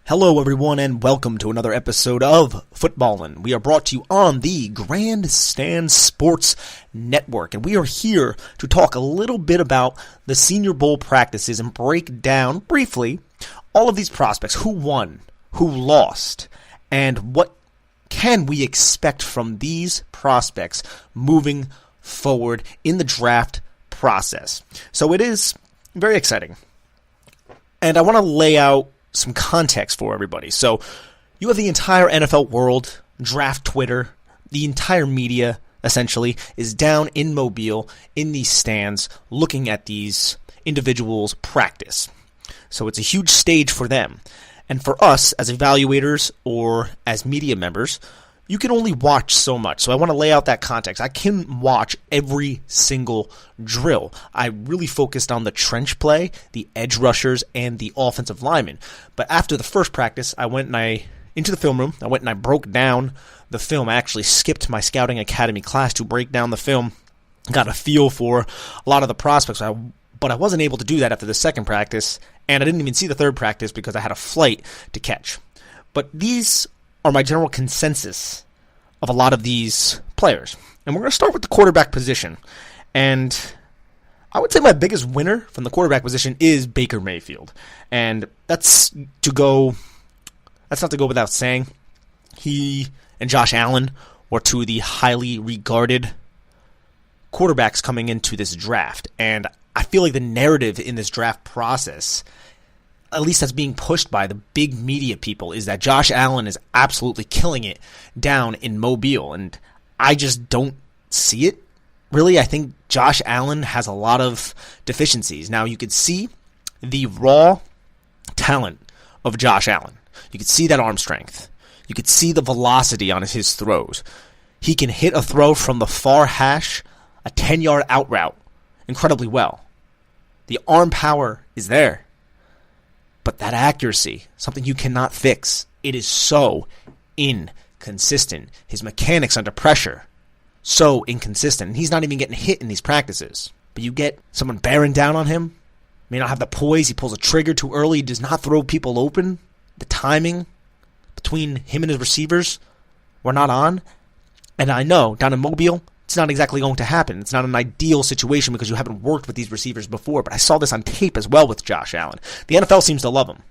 Hello everyone and welcome to another episode of Footballin'. We are brought to you on the Grandstand Sports Network, and we are here to talk a little bit about the Senior Bowl practices and break down briefly all of these prospects, who won, who lost, and what can we expect from these prospects moving forward in the draft process. So it is very exciting, and I want to lay out some context for everybody. So you have the entire NFL world, draft Twitter, the entire media essentially is down in Mobile in these stands looking at these individuals practice. So it's a huge stage for them. And for us as evaluators or as media members, you can only watch so much. So I want to lay out that context. I can watch every single drill. I really focused on the trench play, the edge rushers, and the offensive linemen. But after the first practice, I went into the film room. I went and I broke down the film. I actually skipped my Scouting Academy class to break down the film. Got a feel for a lot of the prospects. But I wasn't able to do that after the second practice, and I didn't even see the third practice because I had a flight to catch. But these are my general consensus of a lot of these players. And we're going to start with the quarterback position. And I would say my biggest winner from the quarterback position is Baker Mayfield. And that's not to go without saying. He and Josh Allen were two of the highly regarded quarterbacks coming into this draft. And I feel like the narrative in this draft process, at least that's being pushed by the big media people, is that Josh Allen is absolutely killing it down in Mobile, and I just don't see it. Really, I think Josh Allen has a lot of deficiencies. Now, you could see the raw talent of Josh Allen. You could see that arm strength. You could see the velocity on his throws. He can hit a throw from the far hash, a 10-yard out route, incredibly well. The arm power is there. But that accuracy, something you cannot fix. It is so inconsistent. His mechanics under pressure, so inconsistent. And he's not even getting hit in these practices. But you get someone bearing down on him, may not have the poise, he pulls a trigger too early, he does not throw people open. The timing between him and his receivers were not on. And I know, down in Mobile, it's not exactly going to happen. It's not an ideal situation because you haven't worked with these receivers before, but I saw this on tape as well with Josh Allen. The NFL seems to love him.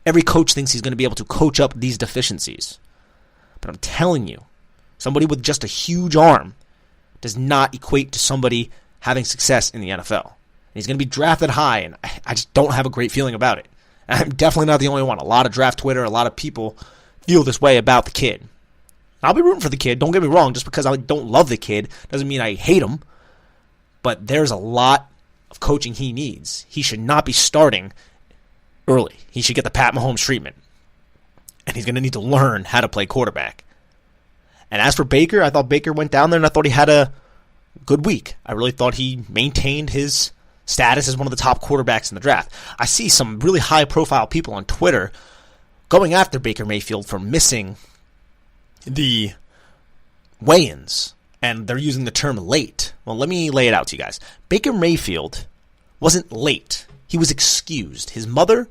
Every coach thinks he's going to be able to coach up these deficiencies. But I'm telling you, somebody with just a huge arm does not equate to somebody having success in the NFL. And he's going to be drafted high, and I just don't have a great feeling about it. And I'm definitely not the only one. A lot of draft Twitter, a lot of people feel this way about the kid. I'll be rooting for the kid, don't get me wrong. Just because I don't love the kid doesn't mean I hate him. But there's a lot of coaching he needs. He should not be starting early. He should get the Pat Mahomes treatment. And he's going to need to learn how to play quarterback. And as for Baker, I thought Baker went down there and I thought he had a good week. I really thought he maintained his status as one of the top quarterbacks in the draft. I see some really high-profile people on Twitter going after Baker Mayfield for missing the weigh-ins, and they're using the term late. Well, let me lay it out to you guys. Baker Mayfield wasn't late. He was excused. His mother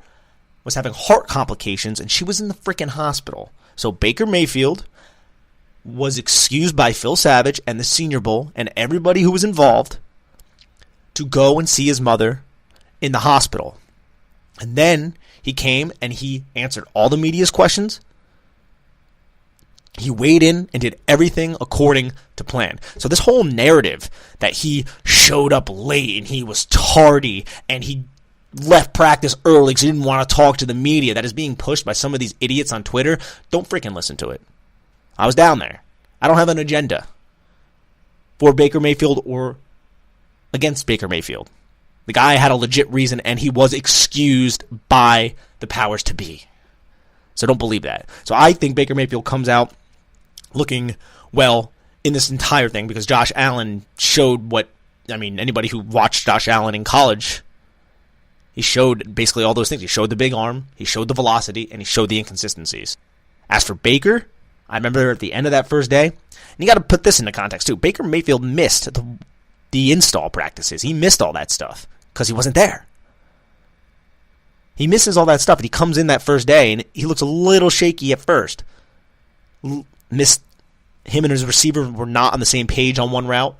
was having heart complications, and she was in the freaking hospital. So Baker Mayfield was excused by Phil Savage and the Senior Bowl and everybody who was involved to go and see his mother in the hospital. And then he came and he answered all the media's questions. He weighed in and did everything according to plan. So this whole narrative that he showed up late and he was tardy and he left practice early because he didn't want to talk to the media, that is being pushed by some of these idiots on Twitter, don't freaking listen to it. I was down there. I don't have an agenda for Baker Mayfield or against Baker Mayfield. The guy had a legit reason and he was excused by the powers to be. So don't believe that. So I think Baker Mayfield comes out looking well in this entire thing because Josh Allen showed anybody who watched Josh Allen in college, he showed basically all those things. He showed the big arm, he showed the velocity, and he showed the inconsistencies. As for Baker, I remember at the end of that first day, and you got to put this into context too, Baker Mayfield missed the install practices. He missed all that stuff because he wasn't there. He misses all that stuff, and he comes in that first day, and he looks a little shaky at first. Missed him and his receiver were not on the same page on one route.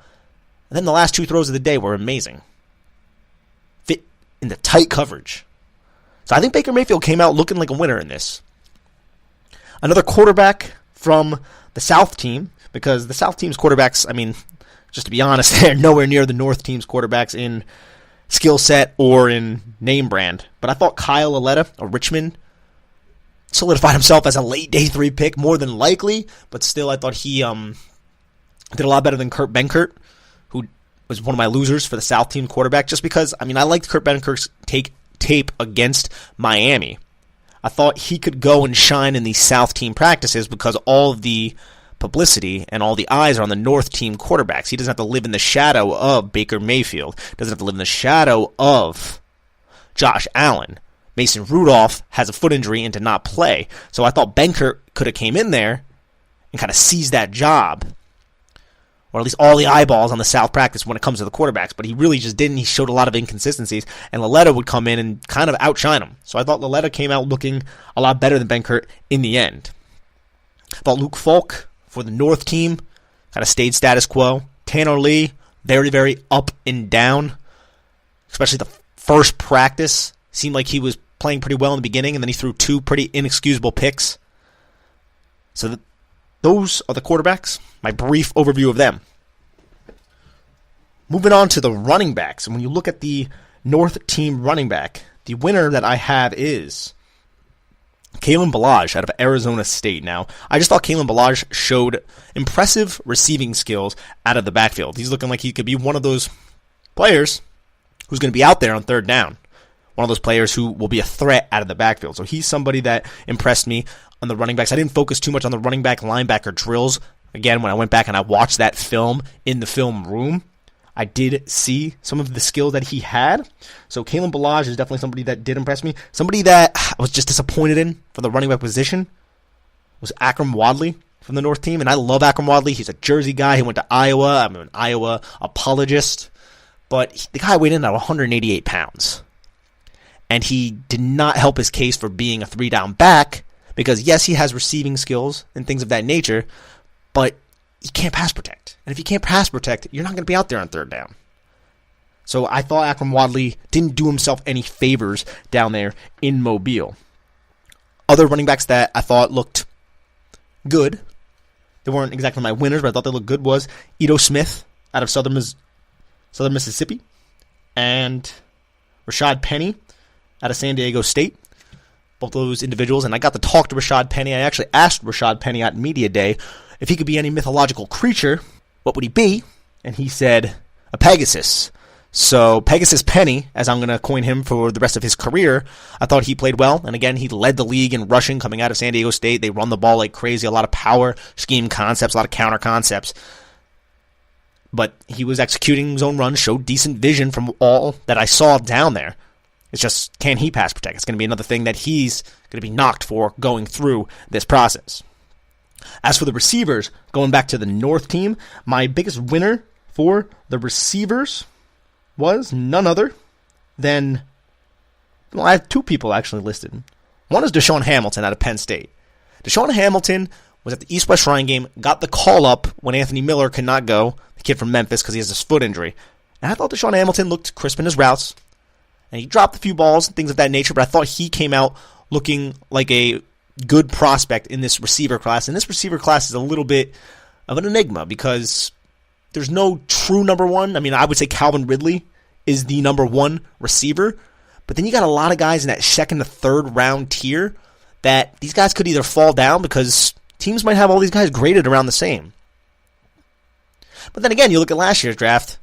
And then the last 2 throws of the day were amazing. Fit in the tight coverage. So I think Baker Mayfield came out looking like a winner in this. Another quarterback from the South team, because the South team's quarterbacks, I mean, just to be honest, they're nowhere near the North team's quarterbacks in skill set or in name brand. But I thought Kyle Aletta of Richmond solidified himself as a late day 3 pick, more than likely. But still, I thought he did a lot better than Kurt Benkert, who was one of my losers for the South team quarterback, just because, I mean, I liked Kurt Benkert's tape against Miami. I thought he could go and shine in these South team practices because all of the publicity and all the eyes are on the North team quarterbacks. He doesn't have to live in the shadow of Baker Mayfield. Doesn't have to live in the shadow of Josh Allen. Mason Rudolph has a foot injury and did not play. So I thought Benkert could have came in there and kind of seized that job. Or at least all the eyeballs on the South practice when it comes to the quarterbacks. But he really just didn't. He showed a lot of inconsistencies. And Laletta would come in and kind of outshine him. So I thought Laletta came out looking a lot better than Benkert in the end. I thought Luke Falk for the North team kind of stayed status quo. Tanner Lee, very, very up and down. Especially the first practice. Seemed like he was playing pretty well in the beginning. And then he threw 2 pretty inexcusable picks. So those are the quarterbacks. My brief overview of them. Moving on to the running backs. And when you look at the North team running back, the winner that I have is Kalen Ballage out of Arizona State. Now, I just thought Kalen Ballage showed impressive receiving skills out of the backfield. He's looking like he could be one of those players who's going to be out there on third down. One of those players who will be a threat out of the backfield. So he's somebody that impressed me on the running backs. I didn't focus too much on the running back linebacker drills. Again, when I went back and I watched that film in the film room, I did see some of the skill that he had. So Kalen Ballage is definitely somebody that did impress me. Somebody that I was just disappointed in for the running back position was Akram Wadley from the North team. And I love Akram Wadley. He's a Jersey guy. He went to Iowa. I'm an Iowa apologist. But the guy weighed in at 188 pounds. And he did not help his case for being a 3-down back because, yes, he has receiving skills and things of that nature, but he can't pass protect. And if you can't pass protect, you're not going to be out there on third down. So I thought Akram Wadley didn't do himself any favors down there in Mobile. Other running backs that I thought looked good, they weren't exactly my winners, but I thought they looked good, was Ito Smith out of Southern Mississippi and Rashad Penny out of San Diego State. Both those individuals, and I got to talk to Rashad Penny. I actually asked Rashad Penny at Media Day if he could be any mythological creature, what would he be? And he said, a Pegasus. So Pegasus Penny, as I'm going to coin him for the rest of his career, I thought he played well. And again, he led the league in rushing coming out of San Diego State. They run the ball like crazy, a lot of power, scheme concepts, a lot of counter concepts. But he was executing his own run, showed decent vision from all that I saw down there. It's just, can he pass protect? It's going to be another thing that he's going to be knocked for going through this process. As for the receivers, going back to the North team, my biggest winner for the receivers was none other than, well, I have 2 people actually listed. One is DaeSean Hamilton out of Penn State. DaeSean Hamilton was at the East-West Shrine game, got the call up when Anthony Miller could not go, the kid from Memphis, because he has this foot injury. And I thought DaeSean Hamilton looked crisp in his routes. And he dropped a few balls and things of that nature, but I thought he came out looking like a good prospect in this receiver class. And this receiver class is a little bit of an enigma because there's no true number one. I mean, I would say Calvin Ridley is the number 1 receiver, but then you got a lot of guys in that second to third round tier that these guys could either fall down because teams might have all these guys graded around the same. But then again, you look at last year's draft,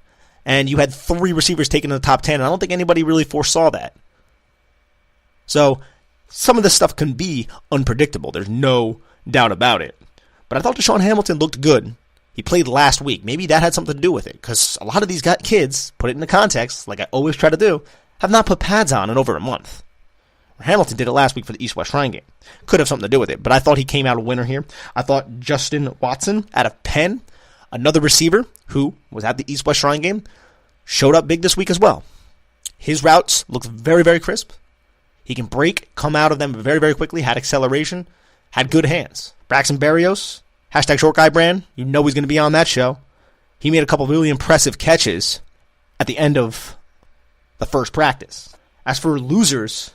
and you had 3 receivers taken in the top 10, and I don't think anybody really foresaw that. So, some of this stuff can be unpredictable. There's no doubt about it. But I thought DaeSean Hamilton looked good. He played last week. Maybe that had something to do with it, because a lot of these kids, put it into context, like I always try to do, have not put pads on in over a month. Hamilton did it last week for the East-West Shrine game. Could have something to do with it, but I thought he came out a winner here. I thought Justin Watson out of Penn, another receiver who was at the East-West Shrine game, showed up big this week as well. His routes looked very, very crisp. He can break, come out of them very, very quickly, had acceleration, had good hands. Braxton Berrios, hashtag short guy brand, you know he's going to be on that show. He made a couple really impressive catches at the end of the first practice. As for losers,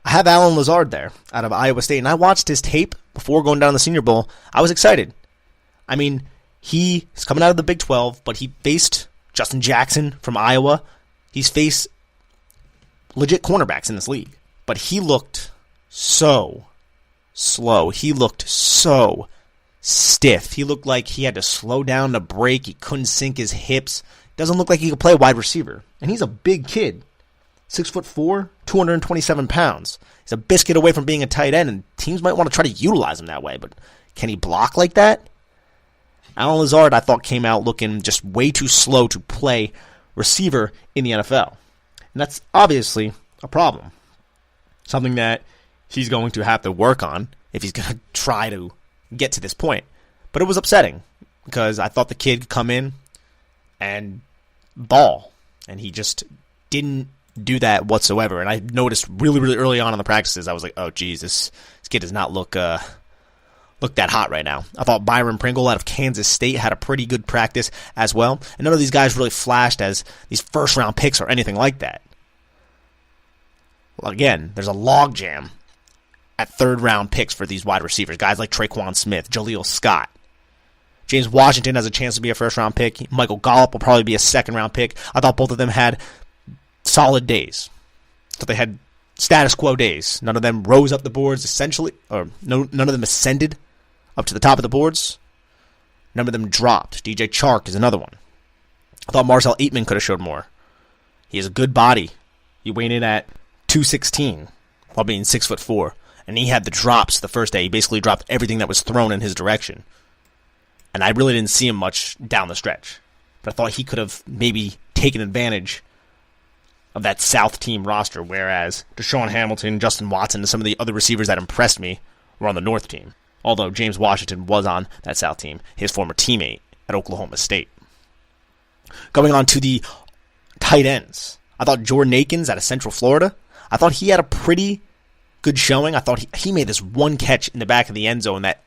I have Allen Lazard there out of Iowa State, and I watched his tape before going down to the Senior Bowl. I was excited. I mean, he is coming out of the Big 12, but he faced Justin Jackson from Iowa. He's faced legit cornerbacks in this league, but he looked so slow. He looked so stiff. He looked like he had to slow down to break. He couldn't sink his hips. Doesn't look like he could play wide receiver. And he's a big kid. 6'4", 227 pounds. He's a biscuit away from being a tight end, and teams might want to try to utilize him that way, but can he block like that? Allen Lazard, I thought, came out looking just way too slow to play receiver in the NFL. And that's obviously a problem. Something that he's going to have to work on if he's going to try to get to this point. But it was upsetting because I thought the kid could come in and ball, and he just didn't do that whatsoever. And I noticed really, really early on in the practices, I was like, oh, geez, this kid does not look that hot right now. I thought Byron Pringle out of Kansas State had a pretty good practice as well. And none of these guys really flashed as these first-round picks or anything like that. Well, again, there's a logjam at third-round picks for these wide receivers. Guys like Traquan Smith, Jaleel Scott. James Washington has a chance to be a first-round pick. Michael Gallup will probably be a second-round pick. I thought both of them had solid days. So they had status quo days. None of them rose up the boards essentially, or none of them ascended up to the top of the boards. None of them dropped. DJ Chark is another one. I thought Marcel Aitman could have showed more. He has a good body. He weighed in at 216 while being 6'4", and he had the drops the first day. He basically dropped everything that was thrown in his direction. And I really didn't see him much down the stretch. But I thought he could have maybe taken advantage of that South team roster, whereas Deshaun Hamilton, Justin Watson, and some of the other receivers that impressed me were on the North team. Although James Washington was on that South team, his former teammate at Oklahoma State. Going on to the tight ends. I thought Jordan Akins out of Central Florida, I thought he had a pretty good showing. I thought he made this one catch in the back of the end zone that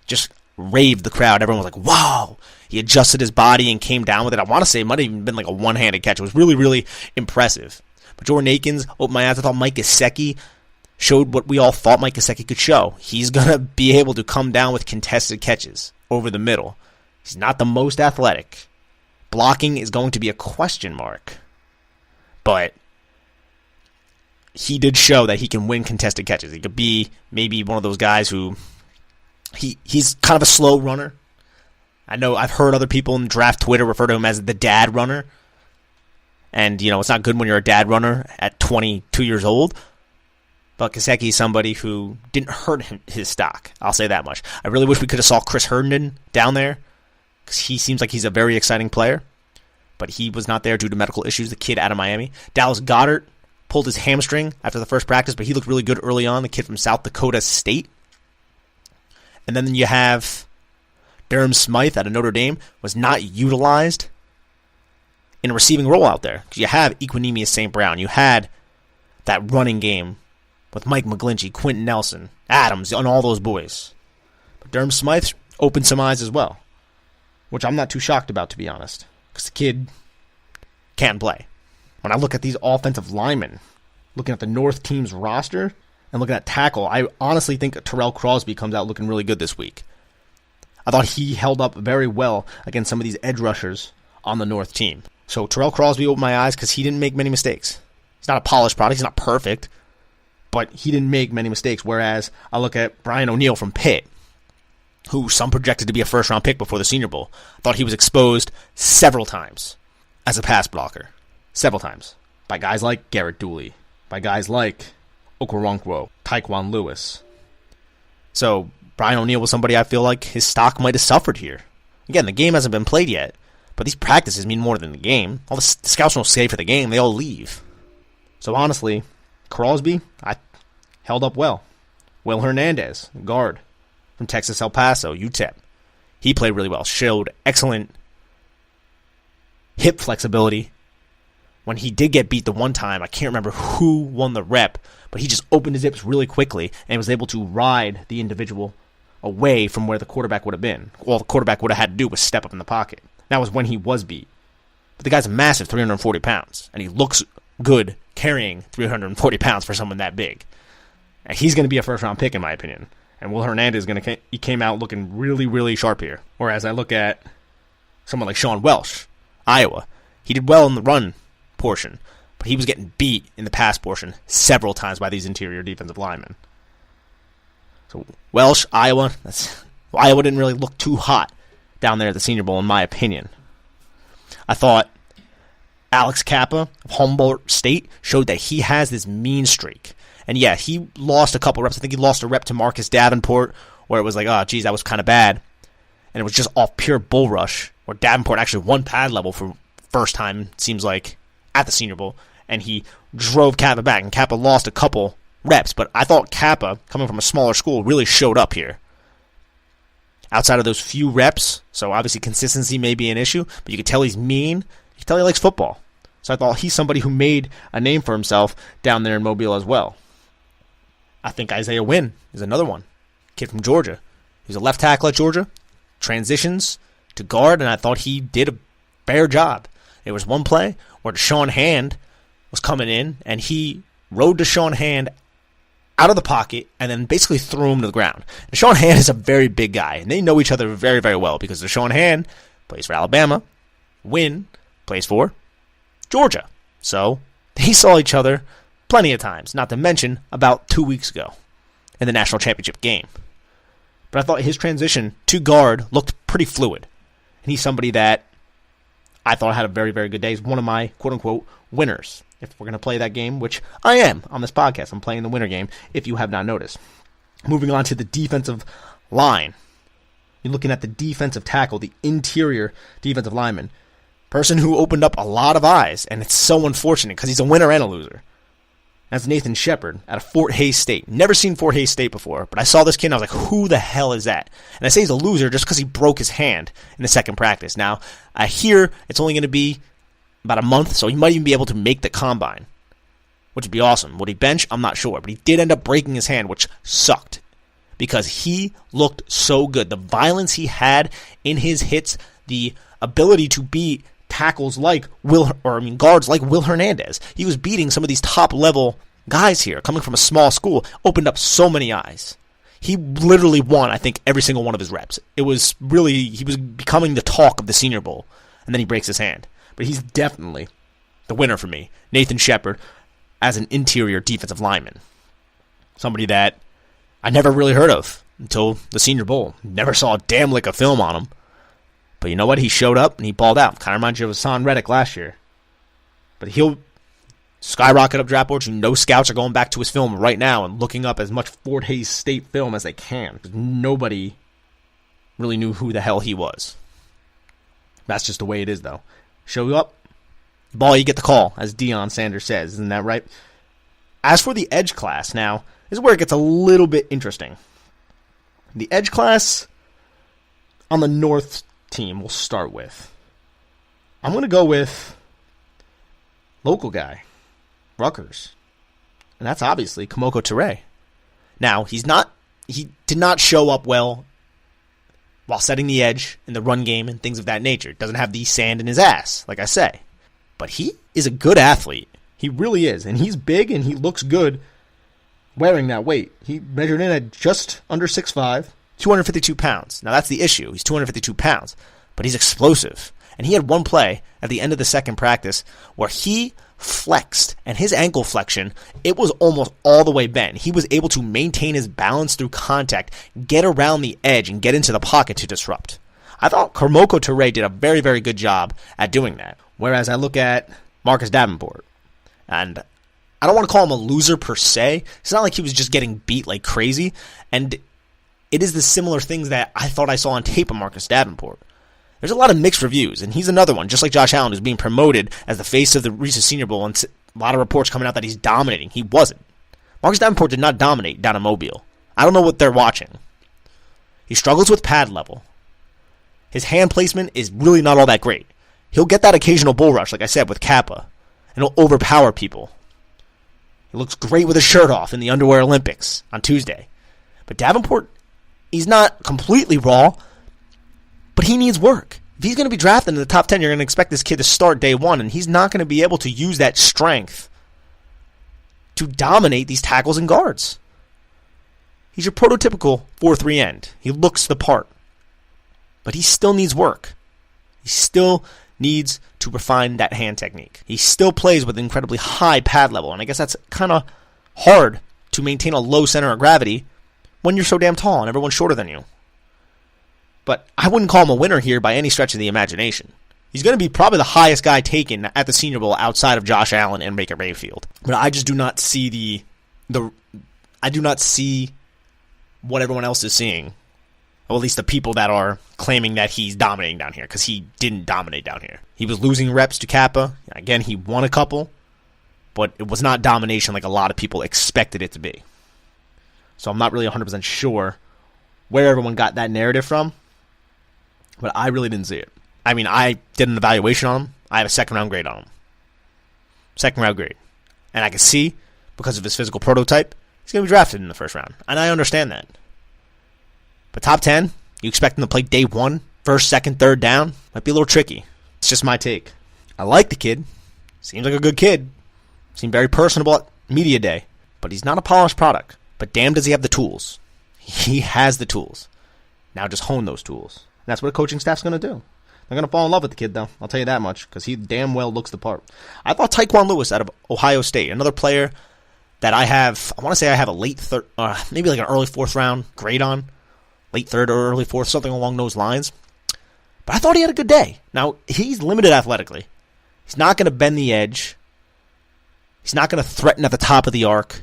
just raved the crowd. Everyone was like, wow. He adjusted his body and came down with it. I want to say it might have even been like a one-handed catch. It was really, really impressive. But Jordan Akins opened my eyes. I thought Mike Gesicki showed what we all thought Mike Gesicki could show. He's going to be able to come down with contested catches over the middle. He's not the most athletic. Blocking is going to be a question mark. But he did show that he can win contested catches. He could be maybe one of those guys who he's kind of a slow runner. I know I've heard other people in draft Twitter refer to him as the dad runner. And, you know, it's not good when you're a dad runner at 22 years old. But Gesicki is somebody who didn't hurt his stock. I'll say that much. I really wish we could have saw Chris Herndon down there, because he seems like he's a very exciting player. But he was not there due to medical issues, the kid out of Miami. Dallas Goedert pulled his hamstring after the first practice, but he looked really good early on, the kid from South Dakota State. And then you have Durham Smythe out of Notre Dame, was not utilized in a receiving role out there. Because you have Equinemius St. Brown. You had that running game with Mike McGlinchey, Quentin Nelson, Adams, and all those boys. But Durham Smythe opened some eyes as well, which I'm not too shocked about, to be honest, because the kid can play. When I look at these offensive linemen, looking at the North team's roster, and looking at tackle, I honestly think Tyrell Crosby comes out looking really good this week. I thought he held up very well against some of these edge rushers on the North team. So Tyrell Crosby opened my eyes because he didn't make many mistakes. He's not a polished product. He's not perfect. But he didn't make many mistakes. Whereas I look at Brian O'Neill from Pitt, who some projected to be a first-round pick before the Senior Bowl. I thought he was exposed several times as a pass blocker. Several times. By guys like Garrett Dooley. By guys like Okoronkwo, Tyquan Lewis. So Brian O'Neill was somebody I feel like his stock might have suffered here. Again, the game hasn't been played yet, but these practices mean more than the game. All the scouts don't stay for the game, they all leave. So honestly, Crosby, I held up well. Will Hernandez, guard from Texas El Paso, UTEP. He played really well, showed excellent hip flexibility, when he did get beat the one time, I can't remember who won the rep, but he just opened his hips really quickly and was able to ride the individual away from where the quarterback would have been. All the quarterback would have had to do was step up in the pocket. That was when he was beat. But the guy's a massive 340 pounds, and he looks good carrying 340 pounds for someone that big. And he's going to be a first-round pick, in my opinion. And Will Hernandez he came out looking really, really sharp here. Whereas I look at someone like Sean Welsh, Iowa. He did well in the run portion, but he was getting beat in the pass portion several times by these interior defensive linemen. So Welsh, Iowa, Iowa didn't really look too hot down there at the Senior Bowl, in my opinion. I thought Alex Kappa of Humboldt State showed that he has this mean streak. And yeah, he lost a couple reps. I think he lost a rep to Marcus Davenport, where it was like, oh, geez, that was kind of bad. And it was just off pure bull rush, where Davenport actually won pad level for first time, seems like, at the Senior Bowl, and he drove Kappa back, and Kappa lost a couple reps, but I thought Kappa, coming from a smaller school, really showed up here. Outside of those few reps, so obviously consistency may be an issue, but you could tell he's mean, you could tell he likes football. So I thought he's somebody who made a name for himself down there in Mobile as well. I think Isiah Wynn is another one, kid from Georgia. He's a left tackle at Georgia, transitions to guard, and I thought he did a fair job. There was one play where Deshaun Hand was coming in, and he rode Deshaun Hand out of the pocket and then basically threw him to the ground. Deshaun Hand is a very big guy, and they know each other very, very well because Deshaun Hand plays for Alabama, Wynn plays for Georgia. So they saw each other plenty of times, not to mention about 2 weeks ago in the national championship game. But I thought his transition to guard looked pretty fluid, and he's somebody that I thought had a very, very good day. He's one of my quote-unquote winners. If we're going to play that game, which I am on this podcast. I'm playing the winner game, if you have not noticed. Moving on to the defensive line. You're looking at the defensive tackle, the interior defensive lineman. Person who opened up a lot of eyes, and it's so unfortunate because he's a winner and a loser. That's Nathan Shepard out of Fort Hays State. Never seen Fort Hays State before, but I saw this kid and I was like, who the hell is that? And I say he's a loser just because he broke his hand in the second practice. Now, I hear it's only going to be about a month, so he might even be able to make the combine, which would be awesome. Would he bench? I'm not sure, but he did end up breaking his hand, which sucked because he looked so good. The violence he had in his hits, the ability to beat tackles like guards like Will Hernandez. He was beating some of these top-level guys here, coming from a small school, opened up so many eyes. He literally won, I think, every single one of his reps. It was really, he was becoming the talk of the Senior Bowl, and then he breaks his hand. But he's definitely the winner for me, Nathan Shepard, as an interior defensive lineman. Somebody that I never really heard of until the Senior Bowl. Never saw a damn lick of film on him. But you know what? He showed up and he balled out. Kind of reminds you of Hassan Reddick last year. But he'll skyrocket up draft boards. You know scouts are going back to his film right now and looking up as much Fort Hays State film as they can. Nobody really knew who the hell he was. That's just the way it is, though. Show up, ball, you get the call, as Deion Sanders says. Isn't that right? As for the edge class, now, this is where it gets a little bit interesting. The edge class on the North team we'll start with. I'm going to go with local guy, Rutgers. And that's obviously Kemoko Turay. Now, he did not show up well while setting the edge in the run game and things of that nature. Doesn't have the sand in his ass, like I say. But he is a good athlete. He really is. And he's big and he looks good wearing that weight. He measured in at just under 6'5", 252 pounds. Now, that's the issue. He's 252 pounds. But he's explosive. And he had one play at the end of the second practice where he flexed, and his ankle flexion, it was almost all the way bent. He was able to maintain his balance through contact, get around the edge, and get into the pocket to disrupt. I thought Kemoko Turay did a very, very good job at doing that. Whereas I look at Marcus Davenport, and I don't want to call him a loser per se. It's not like he was just getting beat like crazy, and it is the similar things that I thought I saw on tape of Marcus Davenport. There's a lot of mixed reviews, and he's another one, just like Josh Allen, who's being promoted as the face of the recent Senior Bowl, and a lot of reports coming out that he's dominating. He wasn't. Marcus Davenport did not dominate down in Mobile. I don't know what they're watching. He struggles with pad level. His hand placement is really not all that great. He'll get that occasional bull rush, like I said, with Kappa, and he'll overpower people. He looks great with his shirt off in the Underwear Olympics on Tuesday. But Davenport, he's not completely raw, but he needs work. If he's going to be drafted in the top 10, you're going to expect this kid to start day one, and he's not going to be able to use that strength to dominate these tackles and guards. He's your prototypical 4-3 end. He looks the part. But he still needs work. He still needs to refine that hand technique. He still plays with an incredibly high pad level, and I guess that's kind of hard to maintain a low center of gravity when you're so damn tall and everyone's shorter than you. But I wouldn't call him a winner here by any stretch of the imagination. He's going to be probably the highest guy taken at the Senior Bowl outside of Josh Allen and Baker Mayfield. But I just do not see I do not see what everyone else is seeing. Well, at least the people that are claiming that he's dominating down here, because he didn't dominate down here. He was losing reps to Kappa. Again, he won a couple, but it was not domination like a lot of people expected it to be. So I'm not really 100% sure where everyone got that narrative from, but I really didn't see it. I mean, I did an evaluation on him. I have a second-round grade on him. Second-round grade. And I can see, because of his physical prototype, he's going to be drafted in the first round. And I understand that. But top 10, you expect him to play day one, first, second, third down? Might be a little tricky. It's just my take. I like the kid. Seems like a good kid. Seemed very personable at media day. But he's not a polished product. But damn does he have the tools. He has the tools. Now just hone those tools. And that's what a coaching staff's going to do. They're going to fall in love with the kid, though. I'll tell you that much, because he damn well looks the part. I thought Tyquan Lewis out of Ohio State, another player that I want to say I have a late third, maybe like an early fourth round grade on. Late third or early fourth, something along those lines. But I thought he had a good day. Now, he's limited athletically. He's not going to bend the edge. He's not going to threaten at the top of the arc.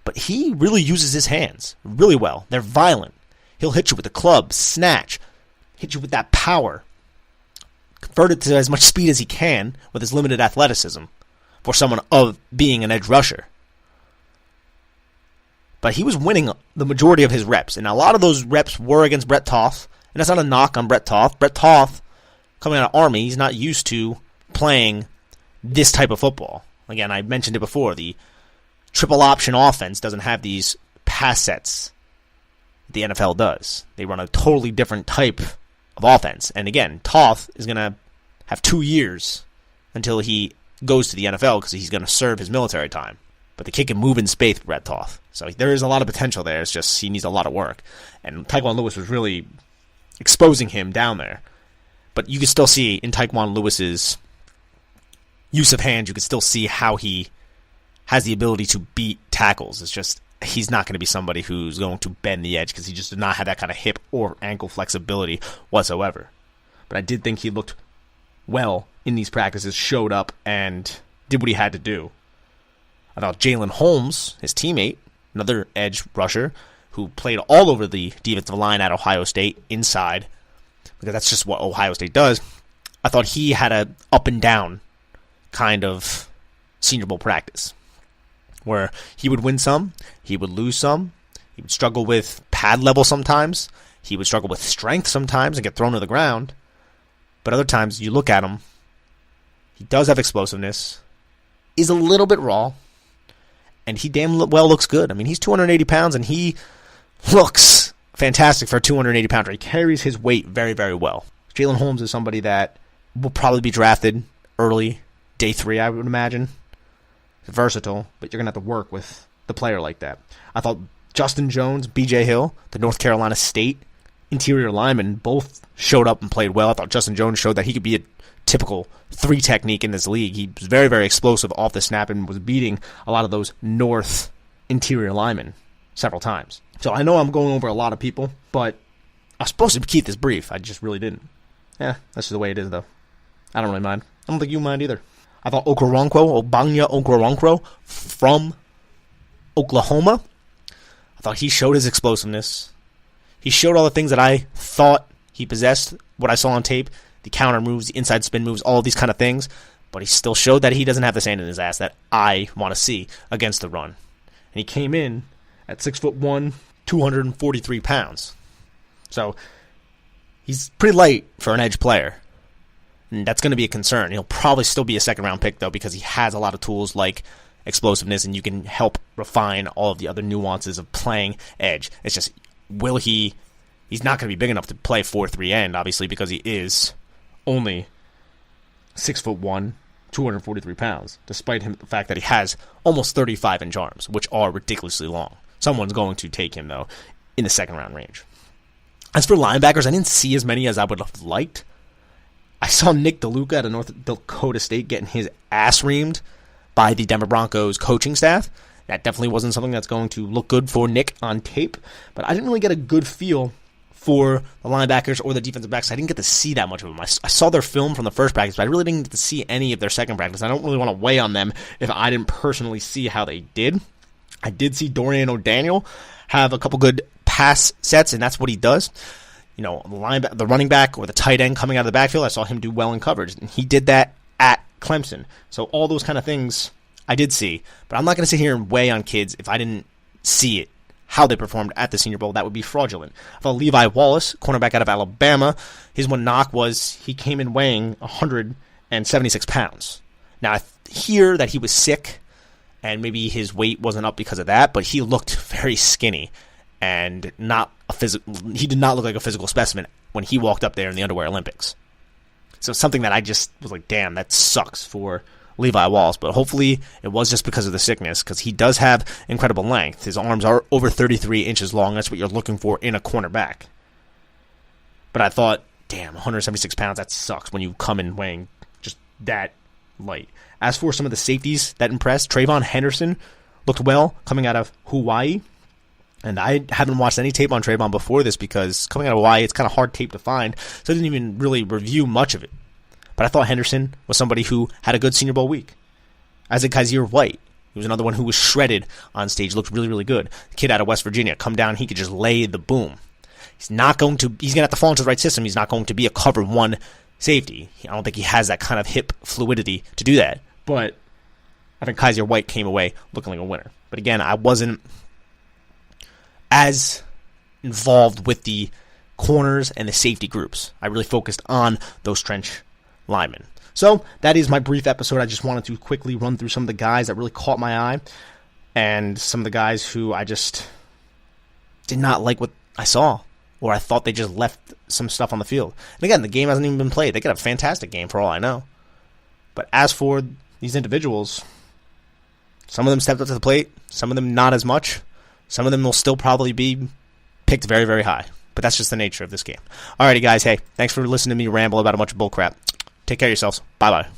But he really uses his hands really well. They're violent. He'll hit you with the club, snatch, hit you with that power. Convert it to as much speed as he can with his limited athleticism for someone of being an edge rusher. But he was winning the majority of his reps. And a lot of those reps were against Brett Toth. And that's not a knock on Brett Toth. Brett Toth, coming out of Army, he's not used to playing this type of football. Again, I mentioned it before. The triple option offense doesn't have these pass sets the NFL does. They run a totally different type of offense. And again, Toth is going to have 2 years until he goes to the NFL because he's going to serve his military time. But the kid can move in space with Brett Toth. So there is a lot of potential there. It's just he needs a lot of work. And Tyquan Lewis was really exposing him down there. But you can still see in Tyquan Lewis's use of hands, you can still see how he has the ability to beat tackles. It's just he's not going to be somebody who's going to bend the edge because he just did not have that kind of hip or ankle flexibility whatsoever. But I did think he looked well in these practices, showed up, and did what he had to do. I thought Jalen Holmes, his teammate, another edge rusher, who played all over the defensive line at Ohio State inside, because that's just what Ohio State does. I thought he had a up and down kind of Senior Bowl practice, where he would win some, he would lose some, he would struggle with pad level sometimes, he would struggle with strength sometimes and get thrown to the ground, but other times you look at him, he does have explosiveness, is a little bit raw, and he damn well looks good. I mean, he's 280 pounds, and he looks fantastic for a 280-pounder. He carries his weight very, very well. Jalen Holmes is somebody that will probably be drafted early, day 3, I would imagine. He's versatile, but you're going to have to work with the player like that. I thought Justin Jones, B.J. Hill, the North Carolina State interior linemen, both showed up and played well. I thought Justin Jones showed that he could be a typical 3 technique in this league. He was very, very explosive off the snap and was beating a lot of those North interior linemen several times. So I know I'm going over a lot of people, but I was supposed to keep this brief. I just really didn't. Yeah, that's just the way it is, though. I don't really mind. I don't think you mind either. I thought Ogbanya Okoronkwo from Oklahoma, I thought he showed his explosiveness. He showed all the things that I thought he possessed, what I saw on tape, the counter moves, the inside spin moves, all of these kind of things, but he still showed that he doesn't have the sand in his ass that I want to see against the run. And he came in at 6'1", 243 pounds. So he's pretty light for an edge player. And that's going to be a concern. He'll probably still be a second-round pick, though, because he has a lot of tools like explosiveness, and you can help refine all of the other nuances of playing edge. It's just, he's not going to be big enough to play 4-3 end, obviously, because he is only 6'1", 243 pounds, despite the fact that he has almost 35-inch arms, which are ridiculously long. Someone's going to take him, though, in the second-round range. As for linebackers, I didn't see as many as I would have liked. I saw Nick DeLuca out of North Dakota State getting his ass reamed by the Denver Broncos coaching staff. That definitely wasn't something that's going to look good for Nick on tape, but I didn't really get a good feel for the linebackers or the defensive backs. I didn't get to see that much of them. I saw their film from the first practice, but I really didn't get to see any of their second practice. I don't really want to weigh on them if I didn't personally see how they did. I did see Dorian O'Daniel have a couple good pass sets, and that's what he does. You know, the running back or the tight end coming out of the backfield, I saw him do well in coverage, and he did that at Clemson. So all those kind of things I did see, but I'm not going to sit here and weigh on kids if I didn't see it, how they performed at the Senior Bowl. That would be fraudulent. I thought Levi Wallace, cornerback out of Alabama, his one knock was he came in weighing 176 pounds. Now, I hear that he was sick, and maybe his weight wasn't up because of that, but he looked very skinny and not a he did not look like a physical specimen when he walked up there in the Underwear Olympics. So something that I just was like, damn, that sucks for Levi Wallace. But hopefully it was just because of the sickness, because he does have incredible length. His arms are over 33 inches long. That's what you're looking for in a cornerback. But I thought, damn, 176 pounds, that sucks when you come in weighing just that light. As for some of the safeties that impressed, Trayvon Henderson looked well coming out of Hawaii. And I haven't watched any tape on Trayvon before this because coming out of Hawaii, it's kind of hard tape to find, so I didn't even really review much of it. But I thought Henderson was somebody who had a good Senior Bowl week. As did Kaiser White. He was another one who was shredded on stage, looked really, really good. The kid out of West Virginia, come down, he could just lay the boom. He's going to have to fall into the right system. He's not going to be a cover one safety. I don't think he has that kind of hip fluidity to do that. But I think Kaiser White came away looking like a winner. But again, I wasn't as involved with the corners and the safety groups. I really focused on those trench linemen. So that is my brief episode. I just wanted to quickly run through some of the guys that really caught my eye and some of the guys who I just did not like what I saw, or I thought they just left some stuff on the field. And again, the game hasn't even been played. They could have a fantastic game for all I know. But as for these individuals, some of them stepped up to the plate, some of them not as much. Some of them will still probably be picked very, very high. But that's just the nature of this game. Alrighty, guys. Hey, thanks for listening to me ramble about a bunch of bullcrap. Take care of yourselves. Bye-bye.